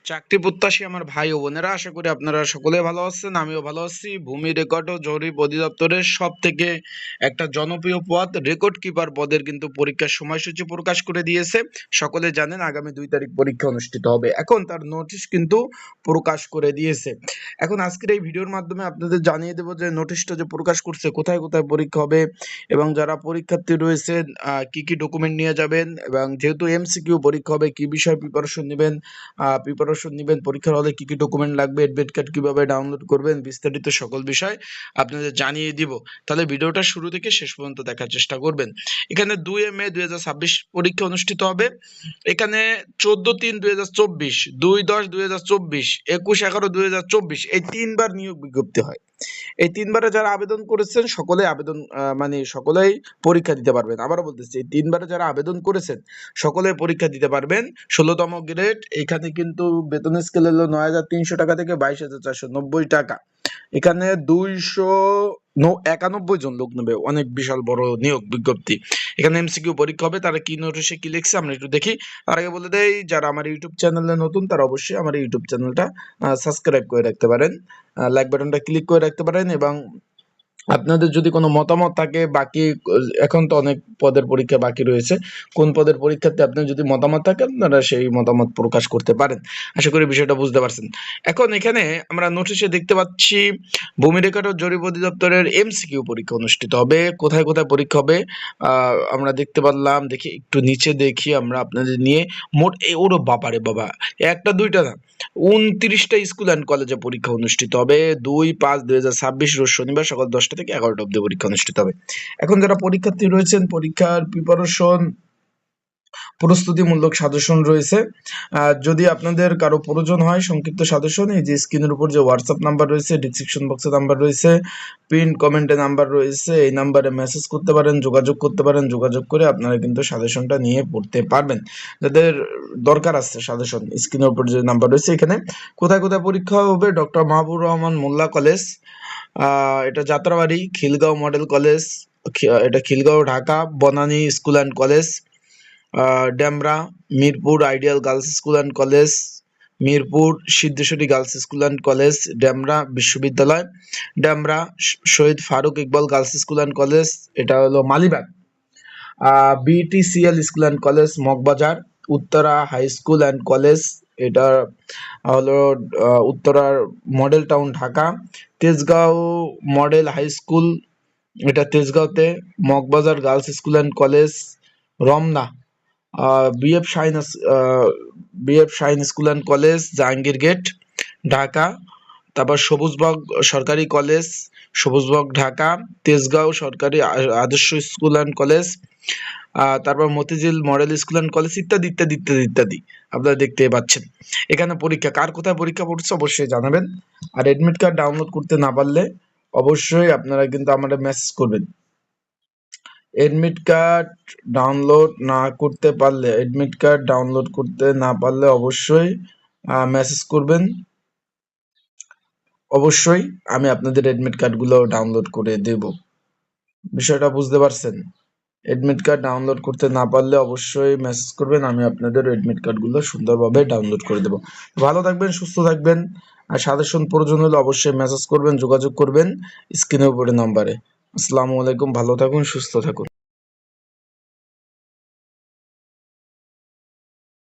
চাকরি প্রত্যাশী আমার ভাই ও বোনেরা, আশা করি আপনারা সকলে ভালো আছেন। আমিও ভালো আছি। ভূমি রেকর্ড ও জরিপ অধিদপ্তরের সব থেকে একটা জনপ্রিয় পদ রেকর্ড কিপার পদের কিন্তু পরীক্ষার সময়সূচি প্রকাশ করে দিয়েছে। সকলে জানেন আগামী 2 তারিখ পরীক্ষা অনুষ্ঠিত হবে। এখন তার নোটিশ কিন্তু প্রকাশ করে দিয়েছে। এখন আজকের এই ভিডিওর মাধ্যমে আপনাদের জানিয়ে দেবো যে নোটিশটা যে প্রকাশ করছে কোথায় কোথায় পরীক্ষা হবে এবং যারা পরীক্ষার্থী রয়েছেন কি কি ডকুমেন্ট নিয়ে যাবেন, এবং যেহেতু এমসিকিউ পরীক্ষা হবে কি বিষয়ে প্রিপারেশন নেবেন, পরীক্ষার হলে কি কি ডকুমেন্ট লাগবে, এডমিট কার্ড কিভাবে ডাউনলোড করবেন, বিস্তারিত সকল বিষয় আপনাদের জানিয়ে দিব। তাহলে ভিডিওটা শুরু থেকে শেষ পর্যন্ত দেখার চেষ্টা করবেন। এখানে 2 মে 2026 পরীক্ষা অনুষ্ঠিত হবে। এখানে 14/3/2024, 2/10/2024, 21/11/2024 এই 3 বার নিয়োগ বিজ্ঞপ্তি হয়। এই 3 বারে যারা আবেদন করেছেন সকলে সকলেই পরীক্ষা দিতে পারবেন। আবারও বলতেছি, এই 3 বারে যারা আবেদন করেছেন সকলে পরীক্ষা দিতে পারবেন। 16তম গ্রেড। এখানে কিন্তু বেতন স্কেল হলো 9,300 টাকা থেকে 22,490 টাকা। এখানে 291 জন লোক নেবে, অনেক বিশাল বড় নিয়োগ বিজ্ঞপ্তি। এখানে এমসিকিউ পরীক্ষা হবে। তারা কি নোটিশে কি লিখছে আমরা একটু দেখি। তার আগে বলে দেই, যারা আমার ইউটিউব চ্যানেলে নতুন তারা অবশ্যই আমার ইউটিউব চ্যানেলটা সাবস্ক্রাইব করে রাখতে পারেন, লাইক বাটনটা ক্লিক করে রাখতে পারেন, এবং আপনাদের যদি কোনো মতামত থাকে, বাকি এখন তো অনেক পদের পরীক্ষা বাকি রয়েছে, কোন পদের পরীক্ষাতে আপনার যদি মতামত থাকে আপনারা সেই মতামত প্রকাশ করতে পারেন। আশা করি বিষয়টা বুঝতে পারছেন। এখন এখানে আমরা নোটিশে দেখতে পাচ্ছি ভূমি রেকর্ড ও জরিপ অধিদপ্তরের এমসিকিউ পরীক্ষা অনুষ্ঠিত হবে। কোথায় কোথায় পরীক্ষা হবে আমরা দেখতে পারলাম। দেখি একটু নিচে দেখি আমরা আপনাদের নিয়ে। মোট ওরে বাবারে বাবা, একটা দুইটা না, 29টা স্কুল অ্যান্ড কলেজে পরীক্ষা অনুষ্ঠিত হবে। 2/5/2026 রোজ শনিবার সকাল 10টা থেকে 11টা অবধি পরীক্ষা অনুষ্ঠিত হবে। এখন যারা পরীক্ষার্থী রয়েছেন, পরীক্ষার প্রিপারেশন প্রস্তুতিমূলক সাজেশন রয়েছে। যদি আপনাদের কারো প্রয়োজন হয় সংক্ষিপ্ত সাজেশন, এই যে স্ক্রিনের উপর যে হোয়াটসঅ্যাপ নাম্বার রয়েছে, ডিসক্রিপশন বক্সে নাম্বার রয়েছে, পিন কমেন্টে নাম্বার রয়েছে, এই নাম্বারে মেসেজ করতে পারেন, যোগাযোগ করতে পারেন। যোগাযোগ করে আপনারা কিন্তু সাজেশনটা নিয়ে পড়তে পারবেন। যাদের দরকার আছে সাজেশন, স্ক্রিনের উপর যে নাম্বার রয়েছে। এখানে কোথায় কোথায় পরীক্ষা হবে: ডক্টর মাহবুব রহমান মোল্লা কলেজ, এটা যাত্রাবাড়ি, খিলগাঁও মডেল কলেজ, এটা Khilgaon Dhaka, Banani school and college, Demra, Mirpur ideal girls school and college, Mirpur Siddheswari girls school and college, Demra বিশ্ববিদ্যালয়, Demra Shahid Faruk Iqbal girls school and college, এটা হলো Malibagh, BTCL school and college Moghbazar, Uttara high school and college, এটা হলো উত্তরার model town Dhaka, Tejgaon model high school, এটা তেজগাঁওতে, Moghbazar girls school and college, Ramna BF Shaheen school and college, Jahangir gate Dhaka, তারপর সবুজবাগ সরকারি কলেজ, সবুজবাগ ঢাকা, তেজগাঁও সরকারি আদর্শ স্কুল অ্যান্ড কলেজ, তারপর Motijheel model school and college, ইত্যাদি ইত্যাদি ইত্যাদি ইত্যাদি আপনারা দেখতে পাচ্ছেন। এখানে পরীক্ষা কার কোথায় পরীক্ষা পড়ছে অবশ্যই জানাবেন। আর এডমিট কার্ড ডাউনলোড করতে না পারলে অবশ্যই আপনারা কিন্তু আমাদের মেসেজ করবেন। এডমিট কার্ড ডাউনলোড করতে না পারলে অবশ্যই মেসেজ করবেন। অবশ্যই আমি আপনাদের এডমিট কার্ডগুলো ডাউনলোড করে দেব। বিষয়টা বুঝতে পারছেন? এডমিট কার্ড ডাউনলোড করতে না পারলে অবশ্যই মেসেজ করবেন, আমি আপনাদের এডমিট কার্ডগুলো সুন্দরভাবে ডাউনলোড করে দেব। ভালো থাকবেন, সুস্থ থাকবেন। আর সাজেশন প্রয়োজন হলে অবশ্যই মেসেজ করবেন, যোগাযোগ করবেন স্ক্রিনের উপরে নাম্বারে। আসসালামু আলাইকুম, ভালো থাকুন, সুস্থ থাকুন।